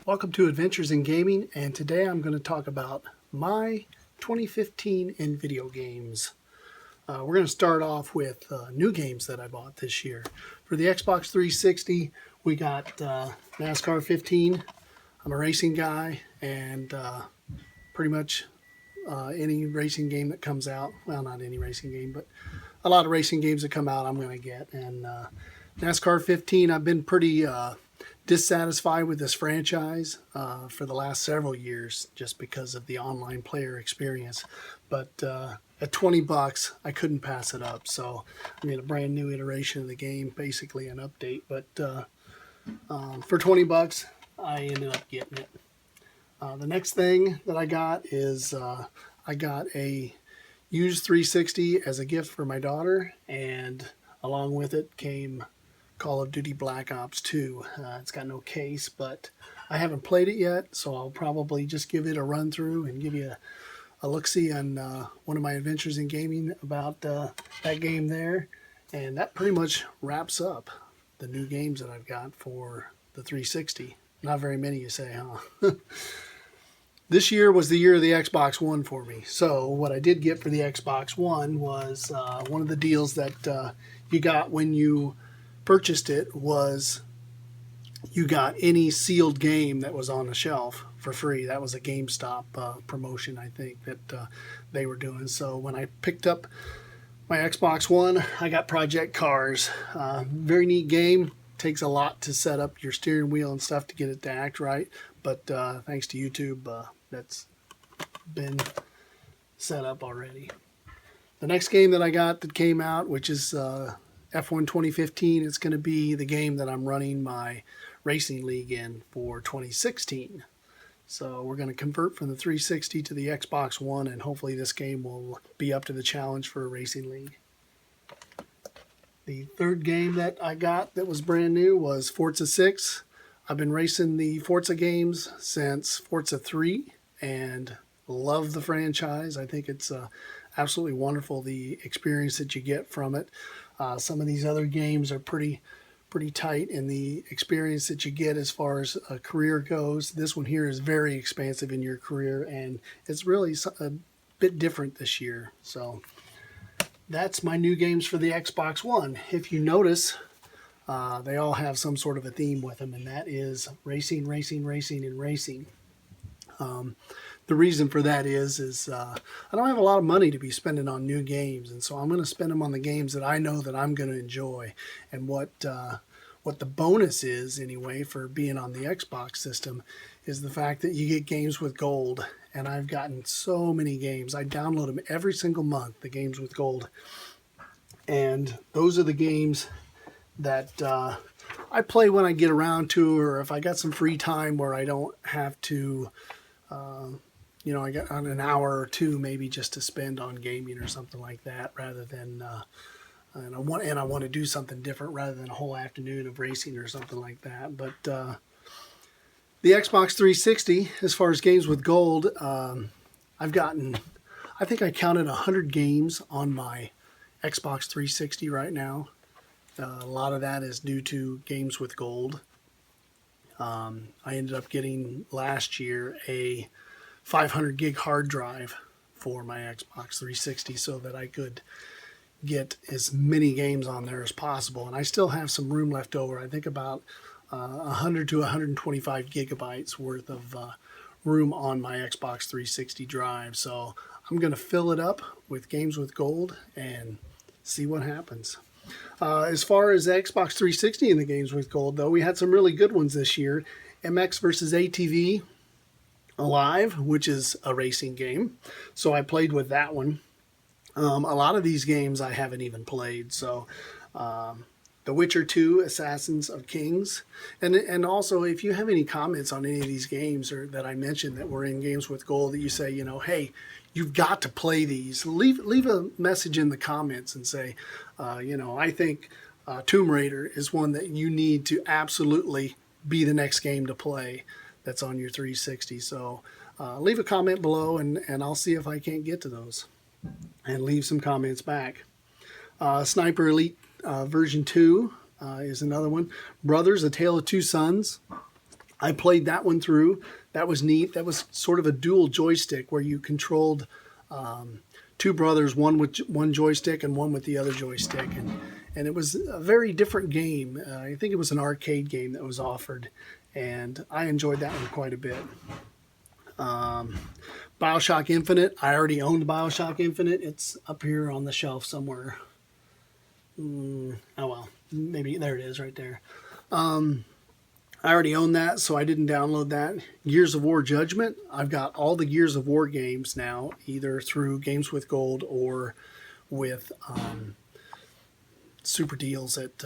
Welcome to Adventures in Gaming, and today I'm going to talk about my 2015 in video games. We're going to start off with new games that I bought this year. For the Xbox 360, we got NASCAR 15. I'm a racing guy, and pretty much any racing game that comes out, well, not any racing game, but a lot of racing games that come out I'm going to get. And NASCAR 15, I've been pretty dissatisfied with this franchise for the last several years just because of the online player experience. But at $20, I couldn't pass it up. So I made a brand new iteration of the game, basically an update. But for $20, I ended up getting it. The next thing that I got is I got a used 360 as a gift for my daughter, and along with it came Call of Duty Black Ops 2. It's got no case, but I haven't played it yet, so I'll probably just give it a run through and give you a look-see on one of my adventures in gaming about that game there. And that pretty much wraps up the new games that I've got for the 360. Not very many, you say, huh? This year was the year of the Xbox One for me. So what I did get for the Xbox One was one of the deals that you got when you purchased it was you got any sealed game that was on the shelf for free. That was a GameStop promotion, I think, that they were doing. So when I picked up my Xbox One, I got Project Cars. Very neat game. Takes a lot to set up your steering wheel and stuff to get it to act right. But thanks to YouTube, that's been set up already. The next game that I got that came out, which is F1 2015, it's going to be the game that I'm running my racing league in for 2016. So we're going to convert from the 360 to the Xbox One, and hopefully this game will be up to the challenge for a racing league. The third game that I got that was brand new was Forza 6. I've been racing the Forza games since Forza 3 and love the franchise. I think it's absolutely wonderful, the experience that you get from it. Some of these other games are pretty tight in the experience that you get as far as a career goes. This one here is very expansive in your career, and it's really a bit different this year. So that's my new games for the Xbox One. If you notice, they all have some sort of a theme with them, and that is racing, racing, racing, and racing. The reason for that is I don't have a lot of money to be spending on new games, and so I'm going to spend them on the games that I know that I'm going to enjoy. And what the bonus is, anyway, for being on the Xbox system is the fact that you get games with gold. And I've gotten so many games. I download them every single month, the games with gold. And those are the games that I play when I get around to, or if I got some free time where I don't have to, I got on an hour or two maybe just to spend on gaming or something like that, rather than, and I want to do something different rather than a whole afternoon of racing or something like that. But the Xbox 360, as far as games with gold, I've gotten, I think I counted 100 games on my Xbox 360 right now. A lot of that is due to games with gold. I ended up getting last year a 500 gig hard drive for my Xbox 360 so that I could get as many games on there as possible. And I still have some room left over. I think about 100 to 125 gigabytes worth of room on my Xbox 360 drive. So I'm going to fill it up with games with gold and see what happens. As far as Xbox 360 and the games with gold, though, we had some really good ones this year. MX versus ATV Alive, which is a racing game. So I played with that one. A lot of these games I haven't even played. So The Witcher 2, Assassins of Kings. And also, if you have any comments on any of these games or that I mentioned that were in games with gold that you say, hey, you've got to play these, leave a message in the comments and say, I think Tomb Raider is one that you need to absolutely be the next game to play that's on your 360. So leave a comment below, and I'll see if I can't get to those and leave some comments back. Sniper Elite version 2 is another one. Brothers, A Tale of Two Sons. I played that one through. That was neat. That was sort of a dual joystick where you controlled two brothers, one with one joystick and one with the other joystick. And it was a very different game. I think it was an arcade game that was offered, and I enjoyed that one quite a bit. BioShock Infinite. I already owned BioShock Infinite. It's up here on the shelf somewhere. Oh well, maybe there it is right there. I already own that, so I didn't download that. Gears of War Judgment. I've got all the Gears of War games now, either through Games with Gold or with super deals at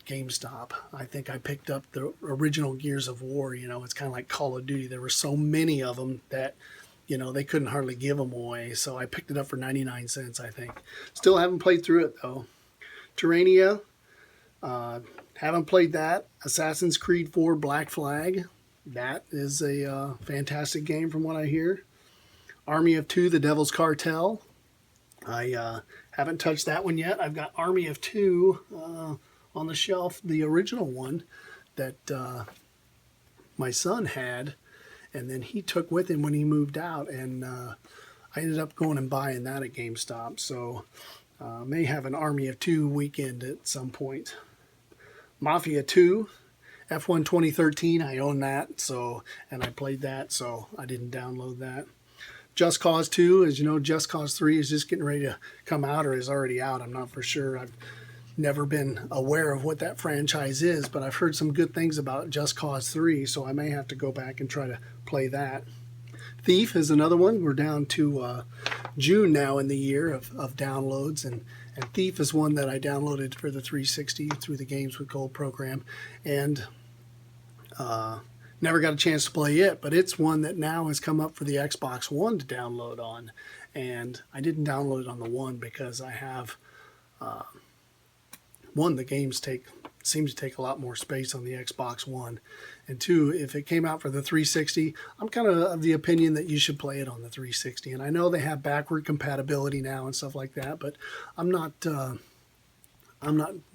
GameStop. I think I picked up the original Gears of War. You know, it's kind of like Call of Duty. There were so many of them that, you know, they couldn't hardly give them away. So I picked it up for 99 cents, I think. Still haven't played through it, though. Terrania. Haven't played that. Assassin's Creed 4 Black Flag. That is a fantastic game from what I hear. Army of Two, The Devil's Cartel. I haven't touched that one yet. I've got Army of Two on the shelf, the original one that my son had, and then he took with him when he moved out, and I ended up going and buying that at GameStop. So may have an Army of Two weekend at some point. Mafia 2, F1 2013, I own that, so, and I played that, so I didn't download that. Just Cause 2, as you know, Just Cause 3 is just getting ready to come out or is already out. I'm not for sure. I've never been aware of what that franchise is, but I've heard some good things about Just Cause 3, so I may have to go back and try to play that. Thief is another one. We're down to June now in the year of downloads, and Thief is one that I downloaded for the 360 through the Games with Gold program, and never got a chance to play it, but it's one that now has come up for the Xbox One to download on, and I didn't download it on the One because I have, one, the games seem to take a lot more space on the Xbox One, and two, if it came out for the 360, I'm kind of the opinion that you should play it on the 360. And I know they have backward compatibility now and stuff like that, but I'm not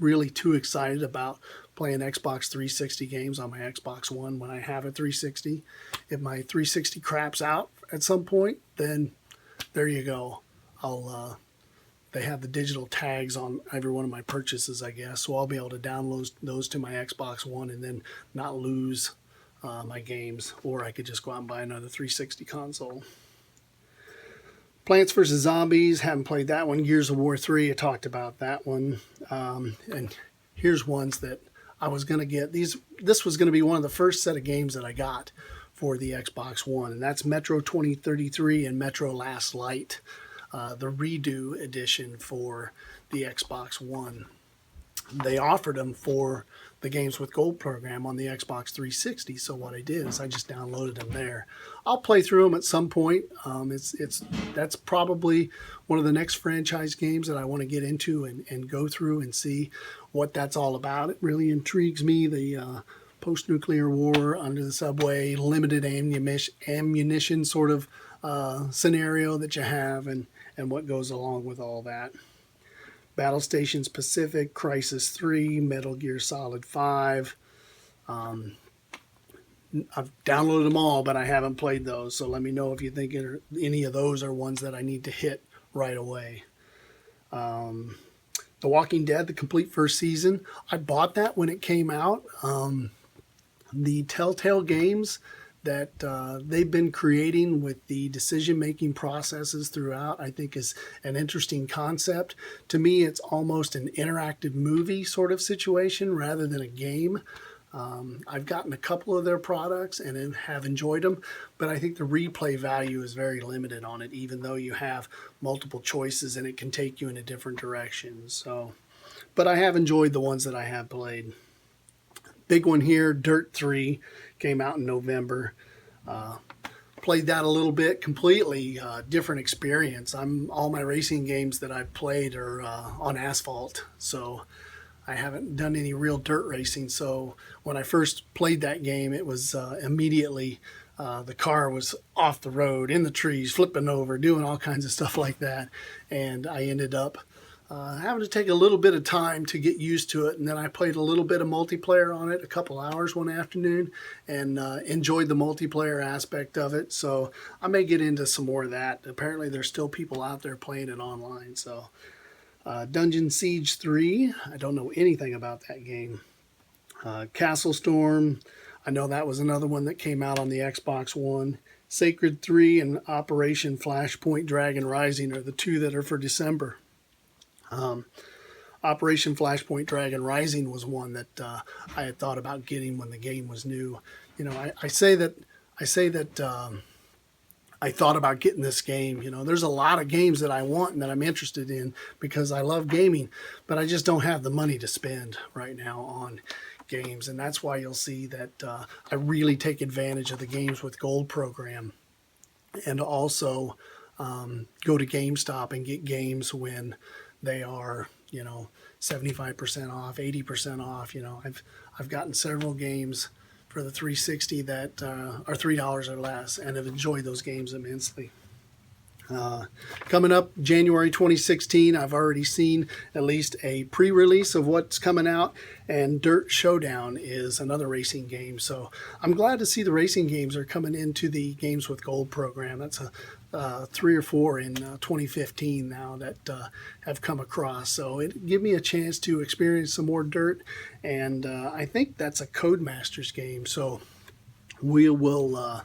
really too excited about playing Xbox 360 games on my Xbox One when I have a 360. If my 360 craps out at some point, then there you go. They have the digital tags on every one of my purchases, I guess, so I'll be able to download those to my Xbox One and then not lose my games, or I could just go out and buy another 360 console. Plants vs. Zombies, haven't played that one. Gears of War 3, I talked about that one. And here's ones that I was going to get. This was going to be one of the first set of games that I got for the Xbox One, and that's Metro 2033 and Metro Last Light. The redo edition for the Xbox One. They offered them for the Games with Gold program on the Xbox 360, so what I did is I just downloaded them there. I'll play through them at some point. That's probably one of the next franchise games that I want to get into and go through and see what that's all about. It really intrigues me, the post-nuclear war under the subway, limited ammunition sort of scenario that you have, and what goes along with all that. Battle Stations Pacific, Crysis 3, Metal Gear Solid 5. I've downloaded them all, but I haven't played those, so let me know if you think any of those are ones that I need to hit right away. The Walking Dead, the complete first season. I bought that when it came out. The Telltale games that they've been creating with the decision-making processes throughout, I think is an interesting concept. To me, it's almost an interactive movie sort of situation rather than a game. I've gotten a couple of their products and have enjoyed them, but I think the replay value is very limited on it, even though you have multiple choices and it can take you in a different direction. So, but I have enjoyed the ones that I have played. Big one here, Dirt 3, came out in November. Played that a little bit, completely different experience. All my racing games that I've played are on asphalt, so I haven't done any real dirt racing. So when I first played that game, it was immediately the car was off the road, in the trees, flipping over, doing all kinds of stuff like that. And I ended up Having to take a little bit of time to get used to it, and then I played a little bit of multiplayer on it, a couple hours one afternoon, and enjoyed the multiplayer aspect of it. So I may get into some more of that. Apparently there's still people out there playing it online. So Dungeon Siege 3, I don't know anything about that game. Castle Storm, I know that was another one that came out on the Xbox One. Sacred 3 and Operation Flashpoint Dragon Rising are the two that are for December. Operation Flashpoint Dragon Rising was one that I had thought about getting when the game was new. You know, I say that I thought about getting this game. You know, there's a lot of games that I want and that I'm interested in because I love gaming, but I just don't have the money to spend right now on games, and that's why you'll see that I really take advantage of the Games with Gold program, and also go to GameStop and get games when they are, you know, 75% off, 80% off. You know, I've gotten several games for the 360 that are $3 or less, and have enjoyed those games immensely. Coming up January 2016, I've already seen at least a pre-release of what's coming out, and Dirt Showdown is another racing game. So I'm glad to see the racing games are coming into the Games with Gold program. That's 3 or 4 in 2015 now that have come across. So it gave me a chance to experience some more Dirt, and I think that's a Codemasters game. So we will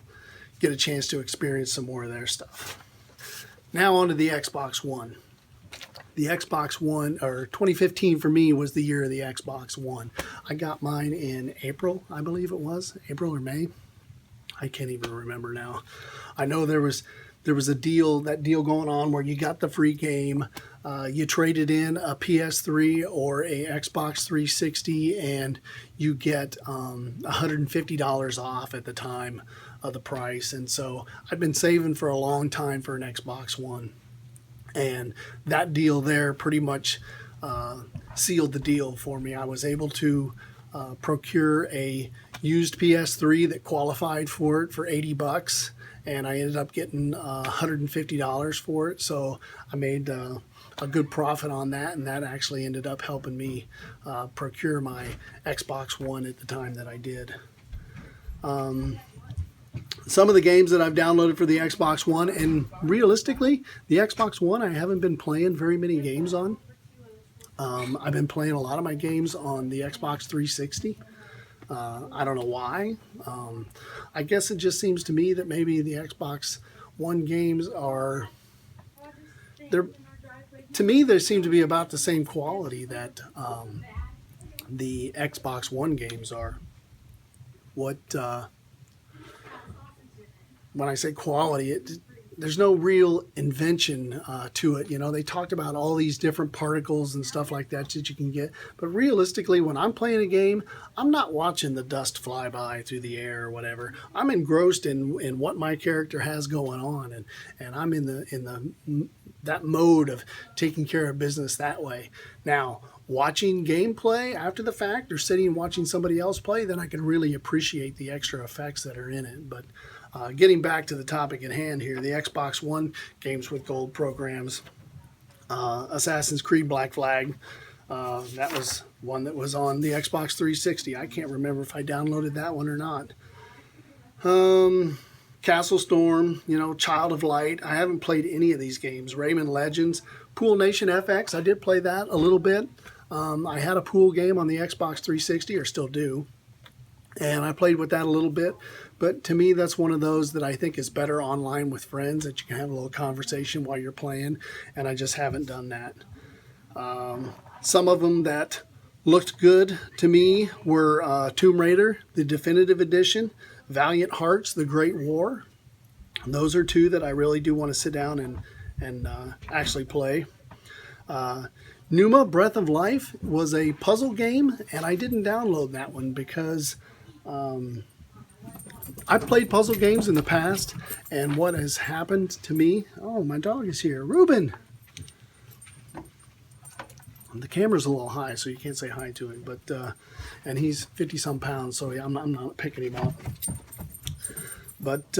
get a chance to experience some more of their stuff. Now on to the Xbox One. The Xbox One, or 2015 for me, was the year of the Xbox One. I got mine in April, I believe it was. April or May? I can't even remember now. I know there was a deal going on where you got the free game. You traded in a PS3 or a Xbox 360, and you get $150 off at the time of the price. And so I've been saving for a long time for an Xbox One, and that deal there pretty much sealed the deal for me. I was able to procure a used PS3 that qualified for it for $80, and I ended up getting $150 for it. So I made a good profit on that, and that actually ended up helping me procure my Xbox One at the time that I did. Some of the games that I've downloaded for the Xbox One, and realistically, the Xbox One I haven't been playing very many games on. I've been playing a lot of my games on the Xbox 360. I don't know why. I guess it just seems to me that maybe the Xbox One games are, to me, they seem to be about the same quality that the Xbox One games are. When I say quality, there's no real invention to it. You know, they talked about all these different particles and stuff like that you can get. But realistically, when I'm playing a game, I'm not watching the dust fly by through the air or whatever. I'm engrossed in what my character has going on, and I'm in that mode of taking care of business that way. Now, watching gameplay after the fact, or sitting and watching somebody else play, then I can really appreciate the extra effects that are in it. But getting back to the topic at hand here, the Xbox One Games with Gold programs, Assassin's Creed Black Flag, that was one that was on the Xbox 360. I can't remember if I downloaded that one or not. Castle Storm, you know, Child of Light. I haven't played any of these games. Rayman Legends, Pool Nation FX. I did play that a little bit. I had a pool game on the Xbox 360, or still do, and I played with that a little bit. But to me, that's one of those that I think is better online with friends, that you can have a little conversation while you're playing, and I just haven't done that. Some of them that looked good to me were Tomb Raider, the Definitive Edition, Valiant Hearts, The Great War. Those are two that I really do want to sit down and actually play. Numa, Breath of Life was a puzzle game, and I didn't download that one because I've played puzzle games in the past, and what has happened to me... Oh, my dog is here. Reuben! The camera's a little high, so you can't say hi to him, but and he's 50-some pounds, so I'm not picking him up. But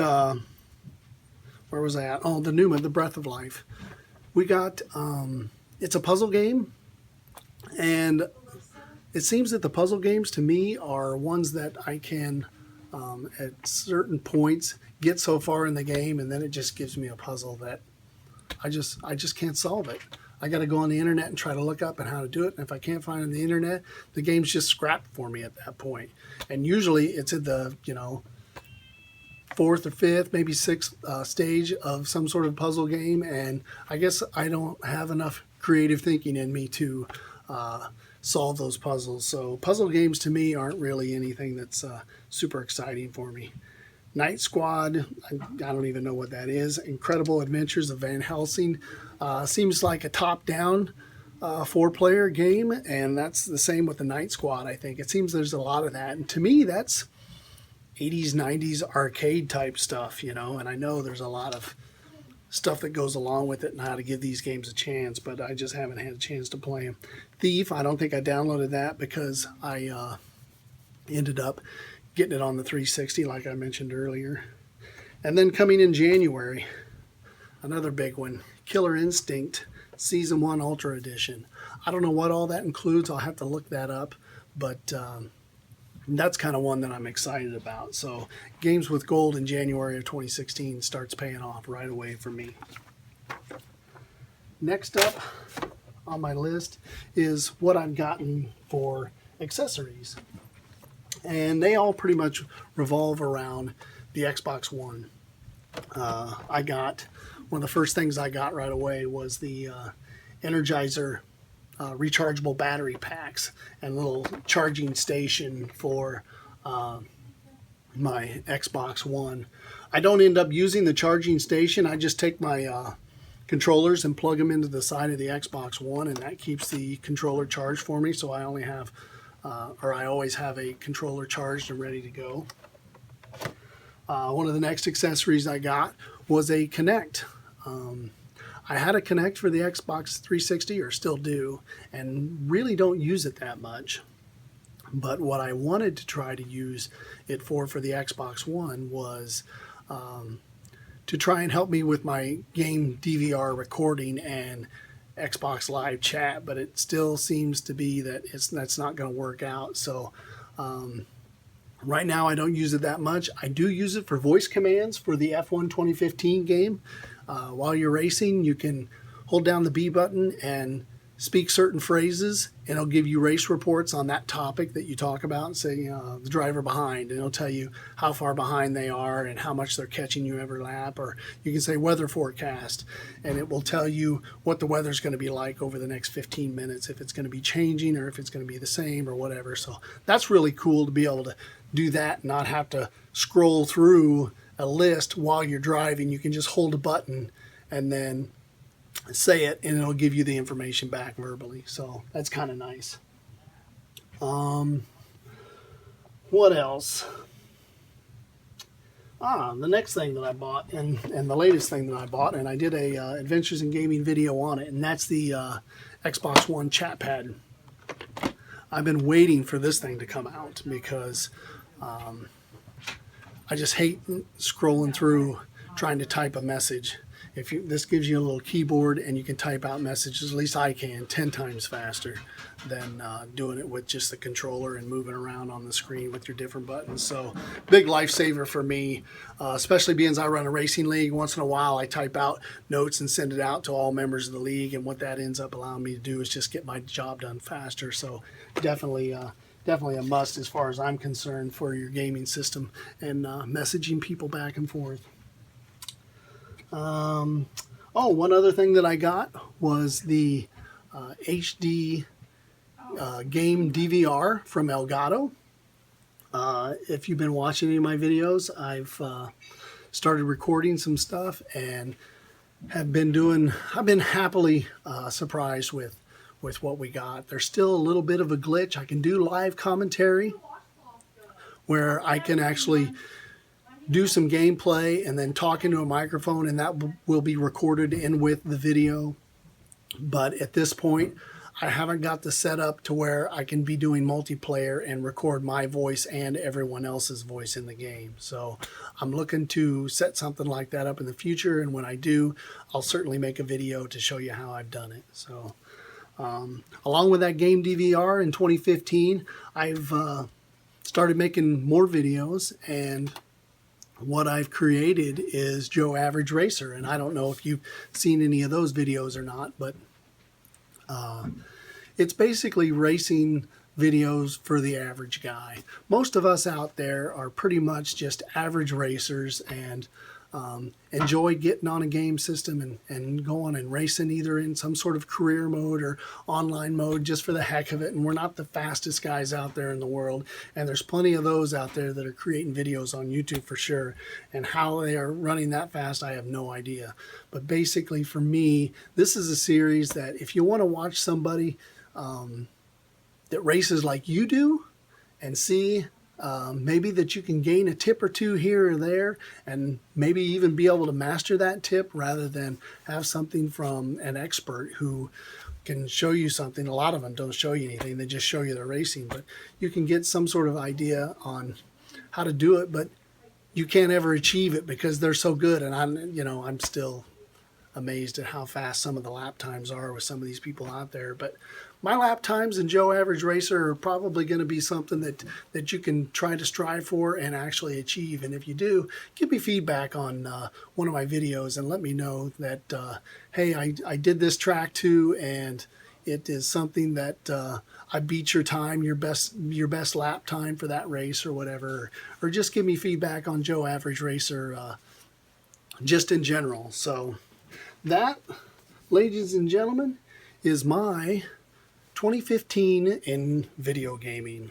where was I at? Oh, the Numa, the Breath of Life. We got It's a puzzle game, and it seems that the puzzle games to me are ones that I can, at certain points, get so far in the game, and then it just gives me a puzzle that I just can't solve it. I got to go on the internet and try to look up and how to do it. And if I can't find it on the internet, the game's just scrapped for me at that point. And usually it's at the, fourth or fifth, maybe sixth stage of some sort of puzzle game. And I guess I don't have enough creative thinking in me to solve those puzzles. So puzzle games to me aren't really anything that's super exciting for me. Night Squad, I don't even know what that is. Incredible Adventures of Van Helsing. Seems like a top-down 4-player game, and that's the same with the Night Squad, I think. It seems there's a lot of that. And to me, that's 80s, 90s arcade type stuff, and I know there's a lot of stuff that goes along with it and how to give these games a chance, but I just haven't had a chance to play them. Thief, I don't think I downloaded that because I ended up getting it on the 360 like I mentioned earlier. And then coming in January, another big one, Killer Instinct Season 1 Ultra Edition. I don't know what all that includes. I'll have to look that up, but that's kind of one that I'm excited about. So games with gold in January of 2016 starts paying off right away for me. Next up on my list is what I've gotten for accessories. And they all pretty much revolve around the Xbox One. I got, one of the first things I got right away was the Energizer rechargeable battery packs and little charging station for my Xbox One. I don't end up using the charging station. I just take my controllers and plug them into the side of the Xbox One, and that keeps the controller charged for me. So I only have, I always have a controller charged and ready to go. One of the next accessories I got was a Kinect. I had a Kinect for the Xbox 360, or still do, and really don't use it that much. But what I wanted to try to use it for the Xbox One was to try and help me with my game DVR recording and Xbox Live chat, but it still seems to be that that's not going to work out. So right now I don't use it that much. I do use it for voice commands for the F1 2015 game. While you're racing, you can hold down the B button and speak certain phrases, and it'll give you race reports on that topic that you talk about, and say, the driver behind, and it'll tell you how far behind they are and how much they're catching you every lap. Or you can say weather forecast, and it will tell you what the weather's going to be like over the next 15 minutes, if it's going to be changing or if it's going to be the same or whatever. So that's really cool to be able to do that and not have to scroll through a list while you're driving. You can just hold a button and then say it, and it'll give you the information back verbally. So that's kind of nice. What else? The next thing that I bought, and the latest thing that I bought, and I did a Adventures in Gaming video on it, and that's the Xbox One chat pad. I've been waiting for this thing to come out because I just hate scrolling through trying to type a message. This gives you a little keyboard and you can type out messages, at least I can, 10 times faster than doing it with just the controller and moving around on the screen with your different buttons. So big lifesaver for me, especially being as I run a racing league. Once in a while I type out notes and send it out to all members of the league, and what that ends up allowing me to do is just get my job done faster. So definitely a must as far as I'm concerned for your gaming system and messaging people back and forth. One other thing that I got was the HD game DVR from Elgato. If you've been watching any of my videos, I've started recording some stuff and I've been happily surprised with what we got. There's still a little bit of a glitch. I can do live commentary where I can actually do some gameplay and then talk into a microphone, and that will be recorded in with the video. But at this point, I haven't got the setup to where I can be doing multiplayer and record my voice and everyone else's voice in the game. So I'm looking to set something like that up in the future, and when I do, I'll certainly make a video to show you how I've done it. So Along with that game DVR in 2015, I've started making more videos, and what I've created is Joe Average Racer. And I don't know if you've seen any of those videos or not, but it's basically racing videos for the average guy. Most of us out there are pretty much just average racers and enjoy getting on a game system and going and racing either in some sort of career mode or online mode just for the heck of it. And we're not the fastest guys out there in the world. And there's plenty of those out there that are creating videos on YouTube for sure. And how they are running that fast, I have no idea. But basically for me, this is a series that if you want to watch somebody that races like you do and see maybe that you can gain a tip or two here or there and maybe even be able to master that tip rather than have something from an expert who can show you something. A lot of them don't show you anything. They just show you their racing, but you can get some sort of idea on how to do it, but you can't ever achieve it because they're so good. And I'm still amazed at how fast some of the lap times are with some of these people out there. But my lap times in Joe Average Racer are probably going to be something that you can try to strive for and actually achieve. And if you do, give me feedback on one of my videos and let me know that, hey, I did this track too, and it is something that I beat your time, your best lap time for that race or whatever. Or just give me feedback on Joe Average Racer just in general. So that, ladies and gentlemen, is my 2015 in video gaming.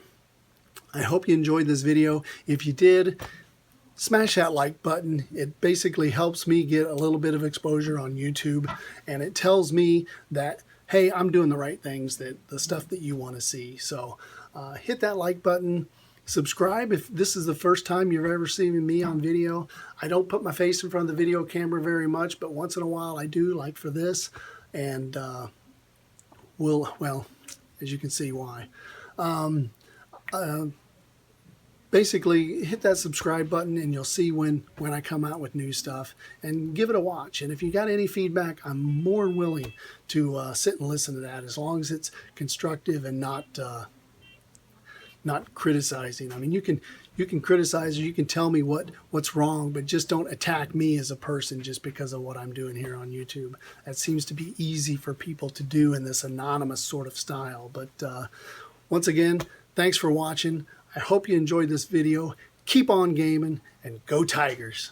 I hope you enjoyed this video. If you did, smash that like button. It basically helps me get a little bit of exposure on YouTube, and it tells me that, hey, I'm doing the right things, that the stuff that you want to see. So hit that like button. Subscribe if this is the first time you've ever seen me on video. I don't put my face in front of the video camera very much, but once in a while I do, like for this. And well, as you can see why. Basically, hit that subscribe button and you'll see when I come out with new stuff. And give it a watch. And if you got any feedback, I'm more than willing to sit and listen to that, as long as it's constructive and not criticizing. I mean, you can criticize or you can tell me what's wrong, but just don't attack me as a person just because of what I'm doing here on YouTube. That seems to be easy for people to do in this anonymous sort of style. But once again, thanks for watching. I hope you enjoyed this video. Keep on gaming and go Tigers.